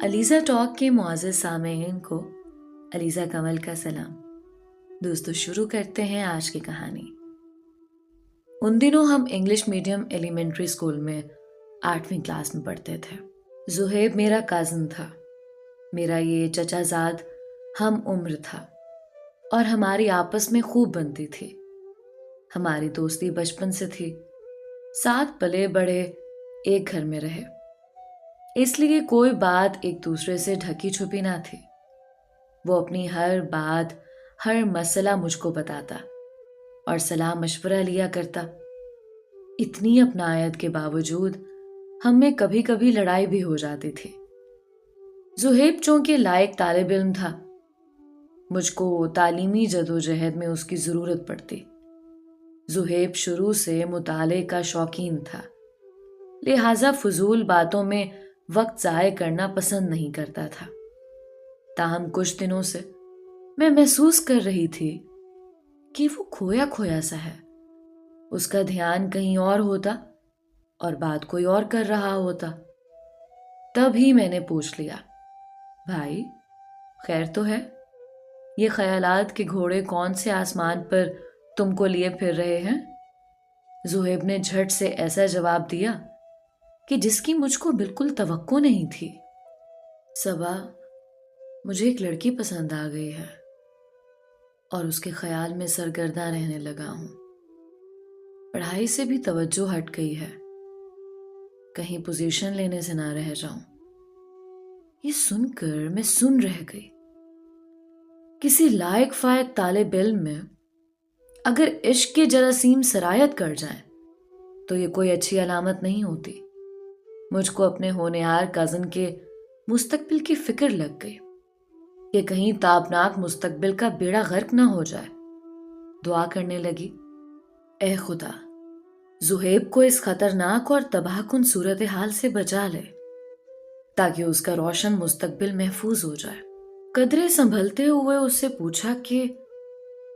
Alizeh talk کے معزز سامعین کو علیزہ کمل کا سلام۔ دوستو شروع کرتے ہیں آج کی کہانی۔ ان دنوں ہم انگلش میڈیم ایلیمنٹری اسکول میں 8ویں کلاس میں پڑھتے تھے۔ زہیب میرا کازن تھا، میرا یہ چچا زاد ہم عمر تھا اور ہماری آپس میں خوب بنتی تھی۔ ہماری دوستی بچپن سے تھی، ساتھ پلے بڑے، ایک گھر میں رہے، اس لیے کوئی بات ایک دوسرے سے ڈھکی چھپی نہ تھی۔ وہ اپنی ہر بات، ہر مسئلہ مجھ کو بتاتا اور صلاح مشورہ لیا کرتا۔ اتنی اپنائیت کے باوجود ہم میں کبھی کبھی لڑائی بھی ہو جاتی تھی۔ زہیب چونکہ لائق طالب علم تھا، مجھ کو تعلیمی جدوجہد میں اس کی ضرورت پڑتی۔ زہیب شروع سے مطالعے کا شوقین تھا، لہٰذا فضول باتوں میں وقت ضائع کرنا پسند نہیں کرتا تھا۔ تاہم کچھ دنوں سے میں محسوس کر رہی تھی کہ وہ کھویا کھویا سا ہے، اس کا دھیان کہیں اور ہوتا اور بات کوئی اور کر رہا ہوتا۔ تب ہی میں نے پوچھ لیا، بھائی خیر تو ہے؟ یہ خیالات کے گھوڑے کون سے آسمان پر تم کو لیے پھر رہے ہیں؟ زہیب نے جھٹ سے ایسا جواب دیا کہ جس کی مجھ کو بالکل توقع نہیں تھی۔ صبا، مجھے ایک لڑکی پسند آ گئی ہے اور اس کے خیال میں سرگرداں رہنے لگا ہوں۔ پڑھائی سے بھی توجہ ہٹ گئی ہے، کہیں پوزیشن لینے سے نہ رہ جاؤں۔ یہ سن کر میں سن رہ گئی۔ کسی لائق فائق طالب علم میں اگر عشق کے جراثیم سرایت کر جائیں تو یہ کوئی اچھی علامت نہیں ہوتی۔ مجھ کو اپنے ہونہار کزن کے مستقبل کی فکر لگ گئی کہ کہیں تابناک مستقبل کا بیڑا غرق نہ ہو جائے۔ دعا کرنے لگی، اے خدا، زہیب کو اس خطرناک اور تباہ کن صورتحال سے بچا لے تاکہ اس کا روشن مستقبل محفوظ ہو جائے۔ قدرے سنبھلتے ہوئے اس سے پوچھا کہ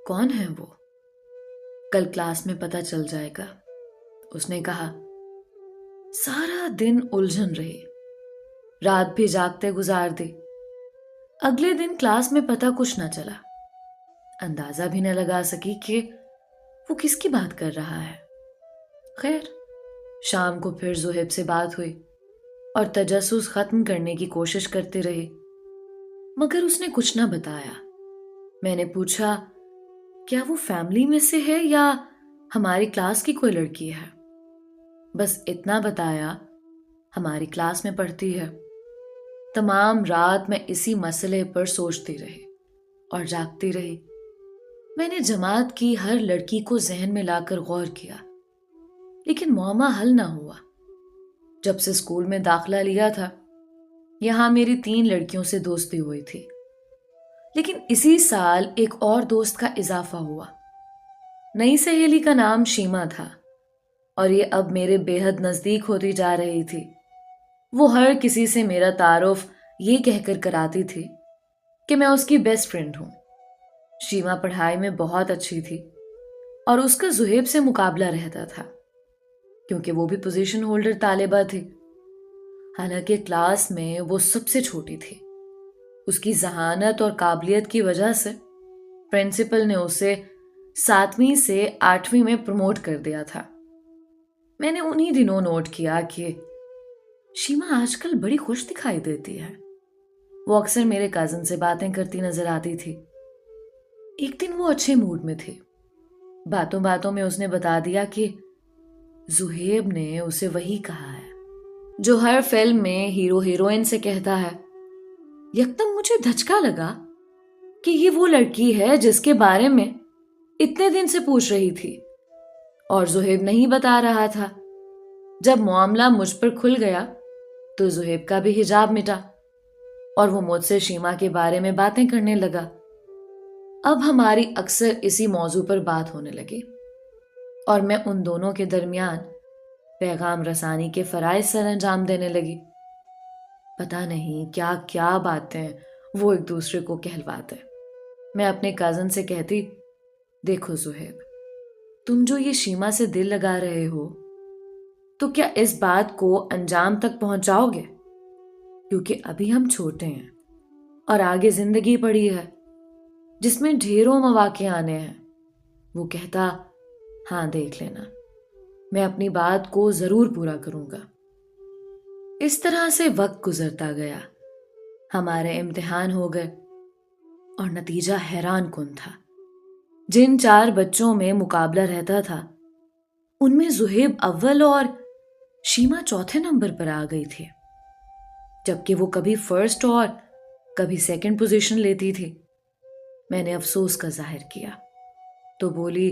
کون ہے وہ؟ کل کلاس میں پتہ چل جائے گا، اس نے کہا۔ سارا دن الجھن رہی، رات بھی جاگتے گزار دی۔ اگلے دن کلاس میں پتہ کچھ نہ چلا، اندازہ بھی نہ لگا سکی کہ وہ کس کی بات کر رہا ہے۔ خیر، شام کو پھر زہیب سے بات ہوئی اور تجسس ختم کرنے کی کوشش کرتی رہی، مگر اس نے کچھ نہ بتایا۔ میں نے پوچھا، کیا وہ فیملی میں سے ہے یا ہماری کلاس کی کوئی لڑکی ہے؟ بس اتنا بتایا، ہماری کلاس میں پڑھتی ہے۔ تمام رات میں اسی مسئلے پر سوچتی رہی اور جاگتی رہی۔ میں نے جماعت کی ہر لڑکی کو ذہن میں لا کر غور کیا، لیکن معمہ حل نہ ہوا۔ جب سے اسکول میں داخلہ لیا تھا، یہاں میری 3 لڑکیوں سے دوستی ہوئی تھی، لیکن اسی سال ایک اور دوست کا اضافہ ہوا۔ نئی سہیلی کا نام شیما تھا اور یہ اب میرے بے حد نزدیک ہوتی جا رہی تھی۔ وہ ہر کسی سے میرا تعارف یہ کہہ کر کراتی تھی کہ میں اس کی بیسٹ فرینڈ ہوں۔ شیما پڑھائی میں بہت اچھی تھی اور اس کا زہیب سے مقابلہ رہتا تھا کیونکہ وہ بھی پوزیشن ہولڈر طالبہ تھی۔ حالانکہ کلاس میں وہ سب سے چھوٹی تھی، اس کی ذہانت اور قابلیت کی وجہ سے پرنسپل نے اسے 7ویں سے 8ویں میں پروموٹ کر دیا تھا۔ میں نے انہی دنوں نوٹ کیا کہ شیما آج کل بڑی خوش دکھائی دیتی ہے۔ وہ اکثر میرے کازن سے باتیں کرتی نظر آتی تھی۔ ایک دن وہ اچھے موڈ میں تھی، باتوں باتوں میں اس نے بتا دیا کہ زہیب نے اسے وہی کہا ہے جو ہر فلم میں ہیرو ہیروئن سے کہتا ہے۔ یکدم مجھے دھچکا لگا کہ یہ وہ لڑکی ہے جس کے بارے میں اتنے دن سے پوچھ رہی تھی اور زہیب نہیں بتا رہا تھا۔ جب معاملہ مجھ پر کھل گیا تو زہیب کا بھی حجاب مٹا اور وہ مجھ سے شیما کے بارے میں باتیں کرنے لگا۔ اب ہماری اکثر اسی موضوع پر بات ہونے لگی اور میں ان دونوں کے درمیان پیغام رسانی کے فرائض سر انجام دینے لگی۔ پتہ نہیں کیا کیا باتیں وہ ایک دوسرے کو کہلواتے۔ میں اپنے کازن سے کہتی، دیکھو زہیب، تم جو یہ شیما سے دل لگا رہے ہو تو کیا اس بات کو انجام تک پہنچاؤ گے؟ کیونکہ ابھی ہم چھوٹے ہیں اور آگے زندگی پڑی ہے جس میں ڈھیروں مواقع آنے ہیں۔ وہ کہتا، ہاں دیکھ لینا، میں اپنی بات کو ضرور پورا کروں گا۔ اس طرح سے وقت گزرتا گیا، ہمارے امتحان ہو گئے اور نتیجہ حیران کن تھا۔ جن 4 بچوں میں مقابلہ رہتا تھا ان میں زہیب اول اور شیما چوتھے نمبر پر آ گئی تھی، جبکہ وہ کبھی فرسٹ اور کبھی سیکنڈ پوزیشن لیتی تھی۔ میں نے افسوس کا ظاہر کیا تو بولی،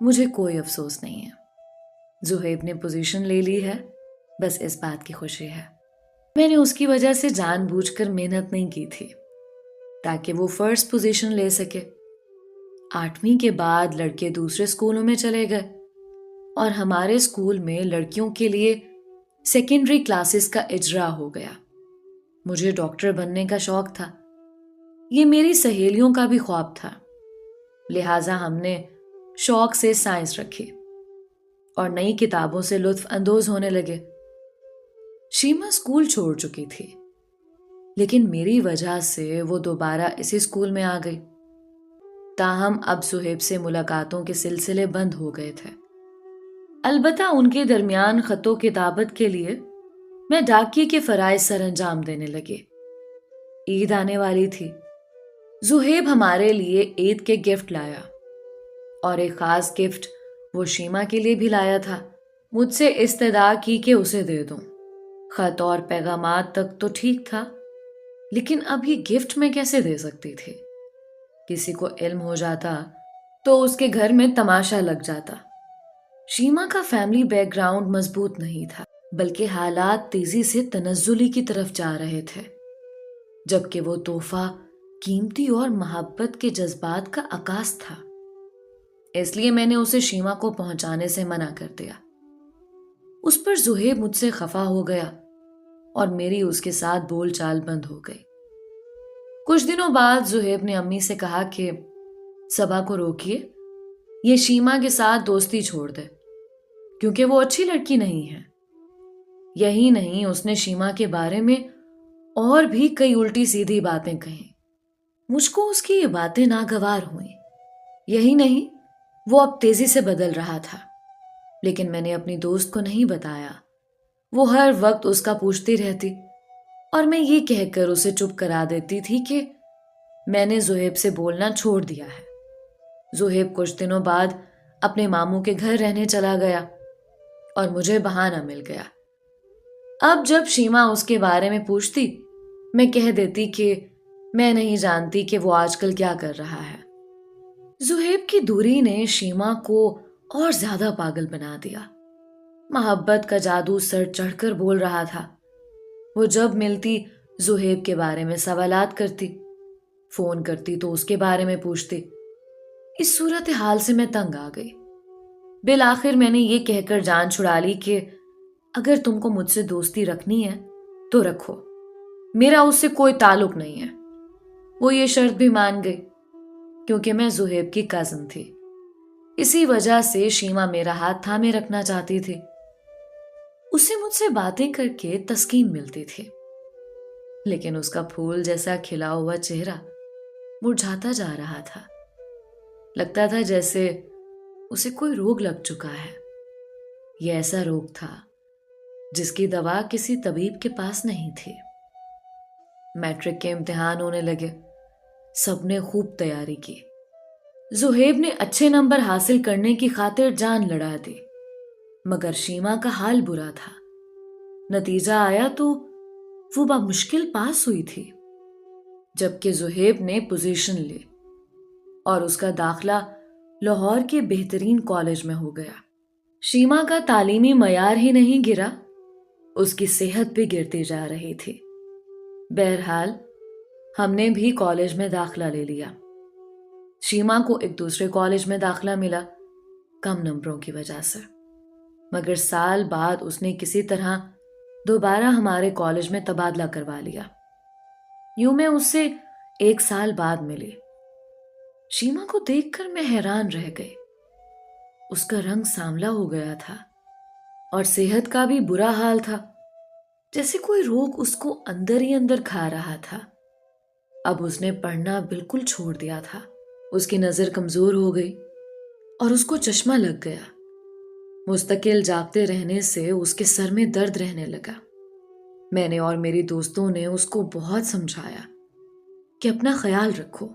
مجھے کوئی افسوس نہیں ہے، زہیب نے پوزیشن لے لی ہے، بس اس بات کی خوشی ہے۔ میں نے اس کی وجہ سے جان بوجھ کر محنت نہیں کی تھی تاکہ وہ فرسٹ پوزیشن لے سکے۔ 8ویں کے بعد لڑکے دوسرے اسکولوں میں چلے گئے اور ہمارے اسکول میں لڑکیوں کے لیے سیکنڈری کلاسز کا اجرا ہو گیا۔ مجھے ڈاکٹر بننے کا شوق تھا، یہ میری سہیلیوں کا بھی خواب تھا، لہٰذا ہم نے شوق سے سائنس رکھی اور نئی کتابوں سے لطف اندوز ہونے لگے۔ شیما اسکول چھوڑ چکی تھی، لیکن میری وجہ سے وہ دوبارہ اسی اسکول میں آ گئی۔ تاہم اب زہیب سے ملاقاتوں کے سلسلے بند ہو گئے تھے، البتہ ان کے درمیان خط و کتابت کے لیے میں ڈاکیے کے فرائض سر انجام دینے لگی۔ عید آنے والی تھی، زہیب ہمارے لیے عید کے گفٹ لایا اور ایک خاص گفٹ وہ شیما کے لیے بھی لایا تھا۔ مجھ سے استدعا کی کہ اسے دے دوں۔ خط اور پیغامات تک تو ٹھیک تھا، لیکن اب یہ گفٹ میں کیسے دے سکتی تھی؟ کسی کو علم ہو جاتا تو اس کے گھر میں تماشا لگ جاتا۔ شیما کا فیملی بیک گراؤنڈ مضبوط نہیں تھا، بلکہ حالات تیزی سے تنزلی کی طرف جا رہے تھے، جبکہ وہ تحفہ قیمتی اور محبت کے جذبات کا عکاس تھا۔ اس لیے میں نے اسے شیما کو پہنچانے سے منع کر دیا۔ اس پر زہیب مجھ سے خفا ہو گیا اور میری اس کے ساتھ بول چال بند ہو گئی۔ کچھ دنوں بعد زہیب نے امی سے کہا کہ صبا کو روکیے، یہ شیما کے ساتھ دوستی چھوڑ دے کیونکہ وہ اچھی لڑکی نہیں ہے۔ یہی نہیں، اس نے شیما کے بارے میں اور بھی کئی الٹی سیدھی باتیں کہیں۔ مجھ کو اس کی یہ باتیں ناگوار ہوئیں۔ یہی نہیں، وہ اب تیزی سے بدل رہا تھا، لیکن میں نے اپنی دوست کو نہیں بتایا۔ وہ ہر وقت اس کا پوچھتی رہتی اور میں یہ کہہ کر اسے چپ کرا دیتی تھی کہ میں نے زہیب سے بولنا چھوڑ دیا ہے۔ زہیب کچھ دنوں بعد اپنے ماموں کے گھر رہنے چلا گیا اور مجھے بہانہ مل گیا۔ اب جب شیما اس کے بارے میں پوچھتی، میں کہہ دیتی کہ میں نہیں جانتی کہ وہ آج کل کیا کر رہا ہے۔ زہیب کی دوری نے شیما کو اور زیادہ پاگل بنا دیا۔ محبت کا جادو سر چڑھ کر بول رہا تھا۔ وہ جب ملتی زہیب کے بارے میں سوالات کرتی، فون کرتی تو اس کے بارے میں پوچھتی۔ اس صورتحال سے میں تنگ آ گئی۔ بالآخر میں نے یہ کہہ کر جان چھڑا لی کہ اگر تم کو مجھ سے دوستی رکھنی ہے تو رکھو، میرا اس سے کوئی تعلق نہیں ہے۔ وہ یہ شرط بھی مان گئی کیونکہ میں زہیب کی کزن تھی۔ اسی وجہ سے شیما میرا ہاتھ تھامے رکھنا چاہتی تھی۔ اسے مجھ سے باتیں کر کے تسکین ملتی تھی، لیکن اس کا پھول جیسا کھلا ہوا چہرہ مرجھاتا جا رہا تھا۔ لگتا تھا جیسے اسے کوئی روگ لگ چکا ہے۔ یہ ایسا روگ تھا جس کی دوا کسی طبیب کے پاس نہیں تھی۔ میٹرک کے امتحان ہونے لگے، سب نے خوب تیاری کی۔ زہیب نے اچھے نمبر حاصل کرنے کی خاطر جان لڑا دی، مگر شیما کا حال برا تھا۔ نتیجہ آیا تو وہ بمشکل پاس ہوئی تھی، جبکہ زہیب نے پوزیشن لی اور اس کا داخلہ لاہور کے بہترین کالج میں ہو گیا۔ شیما کا تعلیمی معیار ہی نہیں گرا، اس کی صحت بھی گرتی جا رہی تھی۔ بہرحال ہم نے بھی کالج میں داخلہ لے لیا۔ شیما کو ایک دوسرے کالج میں داخلہ ملا، کم نمبروں کی وجہ سے، مگر سال بعد اس نے کسی طرح دوبارہ ہمارے کالج میں تبادلہ کروا لیا۔ یوں میں اس سے 1 سال بعد ملی۔ شیما کو دیکھ کر میں حیران رہ گئی۔ اس کا رنگ سانولا ہو گیا تھا اور صحت کا بھی برا حال تھا۔ جیسے کوئی روگ اس کو اندر ہی اندر کھا رہا تھا۔ اب اس نے پڑھنا بالکل چھوڑ دیا تھا۔ اس کی نظر کمزور ہو گئی اور اس کو چشمہ لگ گیا۔ مستقل جاگتے رہنے سے اس کے سر میں درد رہنے لگا۔ میں نے اور میری دوستوں نے اس کو بہت سمجھایا کہ اپنا خیال رکھو،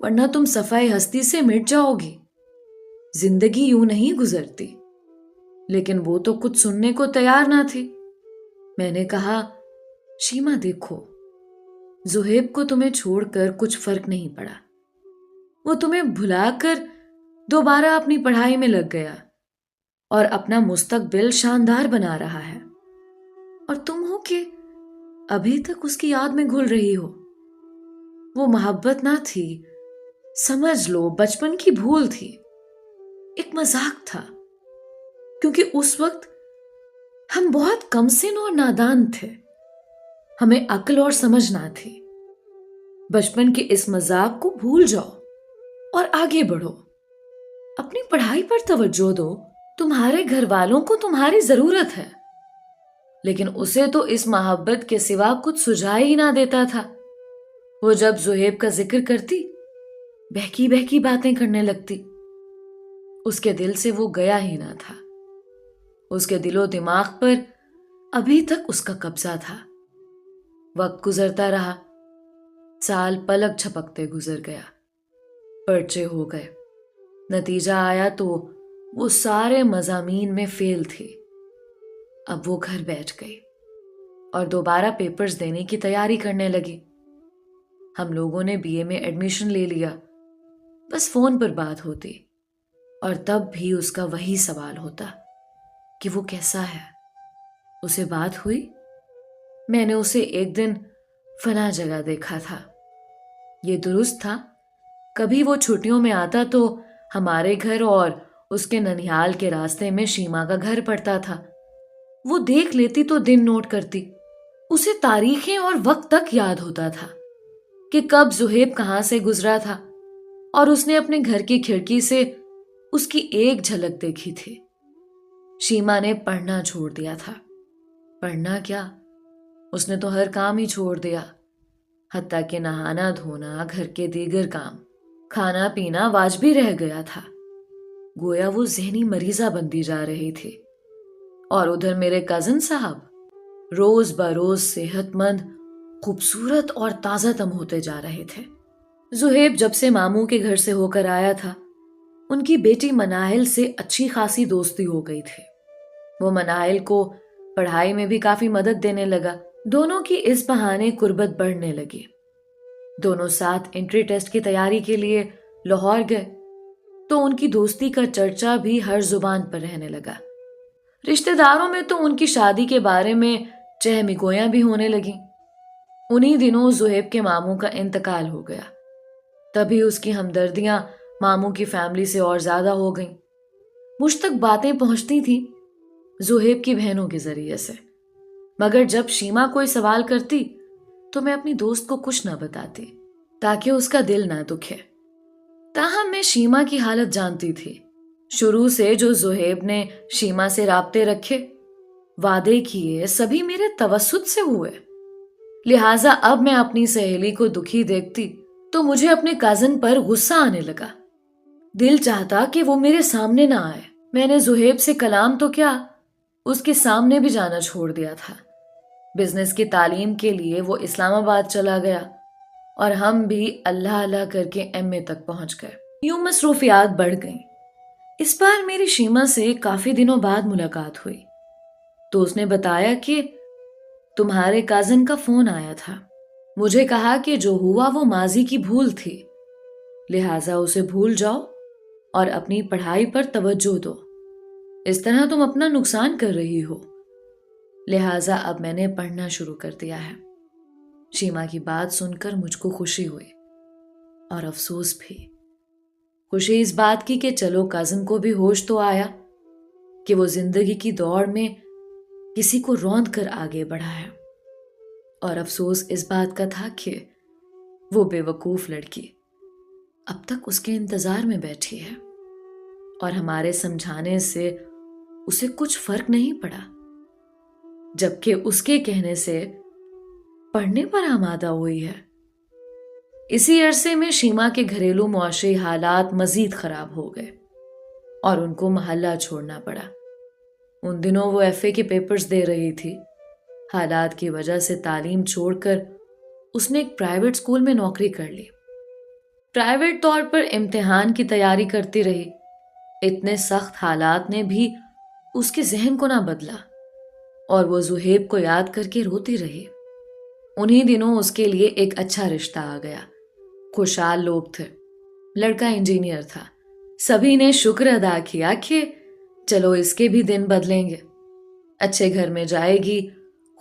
ورنہ تم صفائے ہستی سے مٹ جاؤ گی۔ زندگی یوں نہیں گزرتی۔ لیکن وہ تو کچھ سننے کو تیار نہ تھی۔ میں نے کہا، شیما دیکھو، زہیب کو تمہیں چھوڑ کر کچھ فرق نہیں پڑا۔ وہ تمہیں بھلا کر دوبارہ اپنی پڑھائی میں لگ گیا اور اپنا مستقبل شاندار بنا رہا ہے، اور تم ہو کہ ابھی تک اس کی یاد میں گھل رہی ہو۔ وہ محبت نہ تھی، سمجھ لو بچپن کی بھول تھی، ایک مذاق تھا، کیونکہ اس وقت ہم بہت کم سن اور نادان تھے، ہمیں عقل اور سمجھ نہ تھی۔ بچپن کے اس مذاق کو بھول جاؤ اور آگے بڑھو، اپنی پڑھائی پر توجہ دو۔ تمہارے گھر والوں کو تمہاری ضرورت ہے، لیکن اسے تو اس محبت کے سوا کچھ سجھائی ہی نہ دیتا تھا۔ وہ جب زہیب کا ذکر کرتی، بہکی بہکی باتیں کرنے لگتی۔ اس کے دل سے وہ گیا ہی نہ تھا۔ اس کے دل و دماغ پر ابھی تک اس کا قبضہ تھا۔ وقت گزرتا رہا، سال پلک جھپکتے گزر گیا، پرچے ہو گئے، نتیجہ آیا تو وہ سارے مضامین میں فیل تھی۔ اب وہ گھر بیٹھ گئی اور دوبارہ پیپرز دینے کی تیاری کرنے لگی۔ ہم لوگوں نے BA میں ایڈمیشن لے لیا، بس فون پر بات ہوتی، اور تب بھی اس کا وہی سوال ہوتا کہ وہ کیسا ہے۔ اسے بات ہوئی؟ میں نے اسے ایک دن فلاں جگہ دیکھا تھا۔ یہ درست تھا، کبھی وہ چھٹیوں میں آتا تو ہمارے گھر اور اس کے ننیال کے راستے میں شیما کا گھر پڑتا تھا۔ وہ دیکھ لیتی تو دن نوٹ کرتی۔ اسے تاریخیں اور وقت تک یاد ہوتا تھا کہ کب زہیب کہاں سے گزرا تھا، اور اس نے اپنے گھر کی کھڑکی سے اس کی ایک جھلک دیکھی تھی۔ شیما نے پڑھنا چھوڑ دیا تھا۔ پڑھنا کیا، اس نے تو ہر کام ہی چھوڑ دیا، حتیٰ کہ نہانا دھونا، گھر کے دیگر کام، کھانا پینا واجبی رہ گیا تھا۔ گویا وہ ذہنی مریضہ بنتی جا رہی تھی۔ اور ادھر میرے کزن صاحب روز بروز صحت مند، خوبصورت اور تازہ دم ہوتے جا رہے تھے۔ زہیب جب سے ماموں کے گھر سے ہو کر آیا تھا، ان کی بیٹی مناہل سے اچھی خاصی دوستی ہو گئی تھی۔ وہ مناہل کو پڑھائی میں بھی کافی مدد دینے لگا۔ دونوں کی اس بہانے قربت بڑھنے لگی۔ دونوں ساتھ انٹری ٹیسٹ کی تیاری کے لیے لاہور گئے تو ان کی دوستی کا چرچا بھی ہر زبان پر رہنے لگا۔ رشتہ داروں میں تو ان کی شادی کے بارے میں چہمگویاں بھی ہونے لگیں۔ انہی دنوں زہیب کے ماموں کا انتقال ہو گیا۔ تبھی اس کی ہمدردیاں ماموں کی فیملی سے اور زیادہ ہو گئیں۔ مجھ تک باتیں پہنچتی تھیں زہیب کی بہنوں کے ذریعے سے، مگر جب شیما کوئی سوال کرتی تو میں اپنی دوست کو کچھ نہ بتاتی تاکہ اس کا دل نہ دکھے۔ تاہم میں شیما کی حالت جانتی تھی۔ شروع سے جو زہیب نے شیما سے رابطے رکھے، وعدے کیے، سبھی میرے توسط سے ہوئے۔ لہٰذا اب میں اپنی سہیلی کو دکھی دیکھتی تو مجھے اپنے کازن پر غصہ آنے لگا۔ دل چاہتا کہ وہ میرے سامنے نہ آئے۔ میں نے زہیب سے کلام تو کیا، اس کے سامنے بھی جانا چھوڑ دیا تھا۔ بزنس کی تعلیم کے لیے وہ اسلام آباد چلا گیا اور ہم بھی اللہ اللہ کر کے MA تک پہنچ گئے۔ یوں مصروفیات بڑھ گئیں۔ اس بار میری شیما سے کافی دنوں بعد ملاقات ہوئی تو اس نے بتایا کہ تمہارے کازن کا فون آیا تھا۔ مجھے کہا کہ جو ہوا وہ ماضی کی بھول تھی، لہٰذا اسے بھول جاؤ اور اپنی پڑھائی پر توجہ دو۔ اس طرح تم اپنا نقصان کر رہی ہو، لہٰذا اب میں نے پڑھنا شروع کر دیا ہے۔ شیما کی بات سن کر مجھ کو خوشی ہوئی اور افسوس بھی۔ خوشی اس بات کی کہ چلو کازن کو بھی ہوش تو آیا کہ وہ زندگی کی دوڑ میں کسی کو روند کر آگے بڑھا ہے، اور افسوس اس بات کا تھا کہ وہ بے وقوف لڑکی اب تک اس کے انتظار میں بیٹھی ہے اور ہمارے سمجھانے سے اسے کچھ فرق نہیں پڑا۔ جبکہ اس کے کہنے سے پڑھنے پر آمادہ ہوئی ہے۔ اسی عرصے میں شیما کے گھریلو معاشی حالات مزید خراب ہو گئے اور ان کو محلہ چھوڑنا پڑا۔ ان دنوں وہ FA کے پیپرز دے رہی تھی۔ حالات کی وجہ سے تعلیم چھوڑ کر اس نے ایک پرائیویٹ اسکول میں نوکری کر لی۔ پرائیویٹ طور پر امتحان کی تیاری کرتی رہی۔ اتنے سخت حالات نے بھی اس کے ذہن کو نہ بدلا اور وہ زہیب کو یاد کر کے روتی رہی۔ انہی دنوں اس کے لیے ایک اچھا رشتہ آ گیا۔ خوشحال لوگ تھے، لڑکا انجینئر تھا۔ سبھی نے شکر ادا کیا کہ چلو اس کے بھی دن بدلیں گے، اچھے گھر میں جائے گی،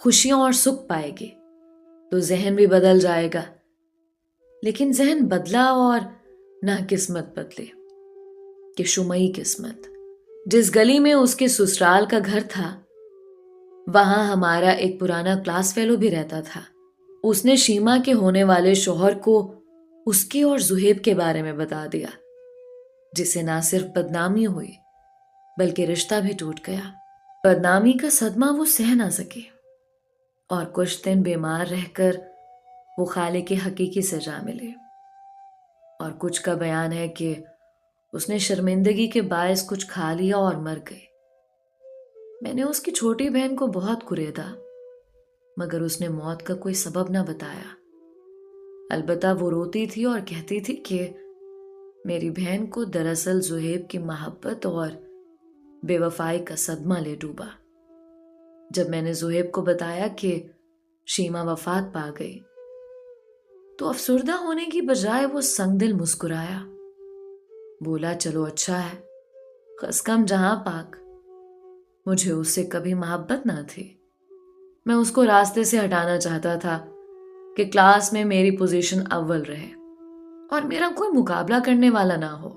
خوشیوں اور سکھ پائے گی تو ذہن بھی بدل جائے گا۔ لیکن ذہن بدلا اور نہ قسمت بدلی کہ شمعی قسمت۔ جس گلی میں اس کے سسرال کا گھر تھا وہاں ہمارا ایک پرانا کلاس فیلو بھی رہتا تھا۔ اس نے شیما کے ہونے والے شوہر کو اس کے اور زہیب کے بارے میں بتا دیا، جس سے نہ صرف بدنامی ہوئی بلکہ رشتہ بھی ٹوٹ گیا۔ بدنامی کا صدمہ وہ سہ نہ سکی اور کچھ دن بیمار رہ کر وہ خالق حقیقی سے جا ملے، اور کچھ کا بیان ہے کہ اس نے شرمندگی کے باعث کچھ کھا لیا اور مر گئی۔ میں نے اس کی چھوٹی بہن کو بہت کریدا مگر اس نے موت کا کوئی سبب نہ بتایا۔ البتہ وہ روتی تھی اور کہتی تھی کہ میری بہن کو دراصل زہیب کی محبت اور بے وفائی کا صدمہ لے ڈوبا۔ جب میں نے زہیب کو بتایا کہ شیما وفات پا گئی تو افسردہ ہونے کی بجائے وہ سنگ دل مسکرایا، بولا چلو اچھا ہے، کم کم جہاں پاک۔ مجھے اس سے کبھی محبت نہ تھی۔ میں اس کو راستے سے ہٹانا چاہتا تھا کہ کلاس میں میری پوزیشن اول رہے اور میرا کوئی مقابلہ کرنے والا نہ ہو۔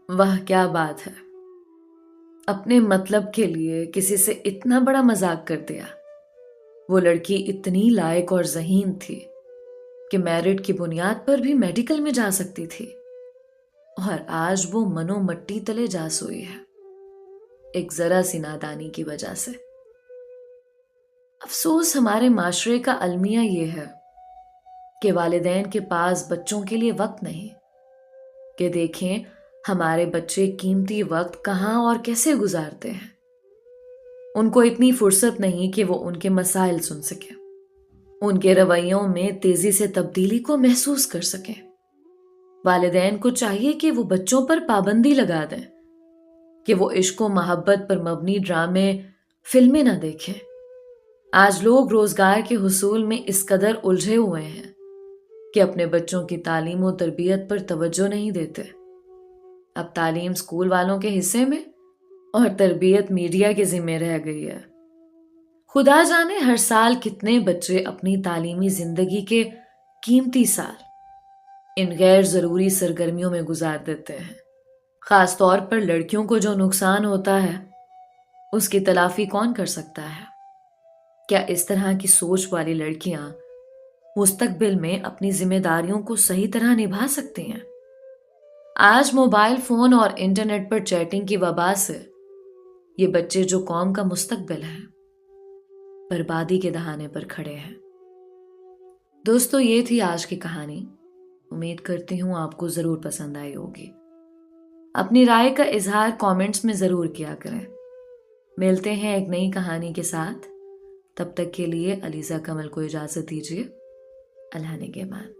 واہ کیا بات ہے، اپنے مطلب کے لیے کسی سے اتنا بڑا مذاق کر دیا۔ وہ لڑکی اتنی لائق اور ذہین تھی کہ میرٹ کی بنیاد پر بھی میڈیکل میں جا سکتی تھی، اور آج وہ منو مٹی تلے جا سوئی ہے ایک ذرا سی نادانی کی وجہ سے۔ افسوس ہمارے معاشرے کا المیہ یہ ہے کہ والدین کے پاس بچوں کے لیے وقت نہیں کہ دیکھیں ہمارے بچے قیمتی وقت کہاں اور کیسے گزارتے ہیں۔ ان کو اتنی فرصت نہیں کہ وہ ان کے مسائل سن سکیں، ان کے رویوں میں تیزی سے تبدیلی کو محسوس کر سکیں۔ والدین کو چاہیے کہ وہ بچوں پر پابندی لگا دیں کہ وہ عشق و محبت پر مبنی ڈرامے، فلمیں نہ دیکھیں۔ آج لوگ روزگار کے حصول میں اس قدر الجھے ہوئے ہیں کہ اپنے بچوں کی تعلیم و تربیت پر توجہ نہیں دیتے۔ اب تعلیم اسکول والوں کے حصے میں اور تربیت میڈیا کے ذمہ رہ گئی ہے۔ خدا جانے ہر سال کتنے بچے اپنی تعلیمی زندگی کے قیمتی سال ان غیر ضروری سرگرمیوں میں گزار دیتے ہیں۔ خاص طور پر لڑکیوں کو جو نقصان ہوتا ہے اس کی تلافی کون کر سکتا ہے؟ کیا اس طرح کی سوچ والی لڑکیاں مستقبل میں اپنی ذمہ داریوں کو صحیح طرح نبھا سکتی ہیں؟ آج موبائل فون اور انٹرنیٹ پر چیٹنگ کی وبا سے یہ بچے جو قوم کا مستقبل ہیں بربادی کے دہانے پر کھڑے ہیں۔ دوستو، یہ تھی آج کی کہانی۔ امید کرتی ہوں آپ کو ضرور پسند آئی ہوگی۔ اپنی رائے کا اظہار کامنٹس میں ضرور کیا کریں۔ ملتے ہیں ایک نئی کہانی کے ساتھ، تب تک کے لیے علیزہ کمل کو اجازت دیجیے۔ اللہ نگہبان۔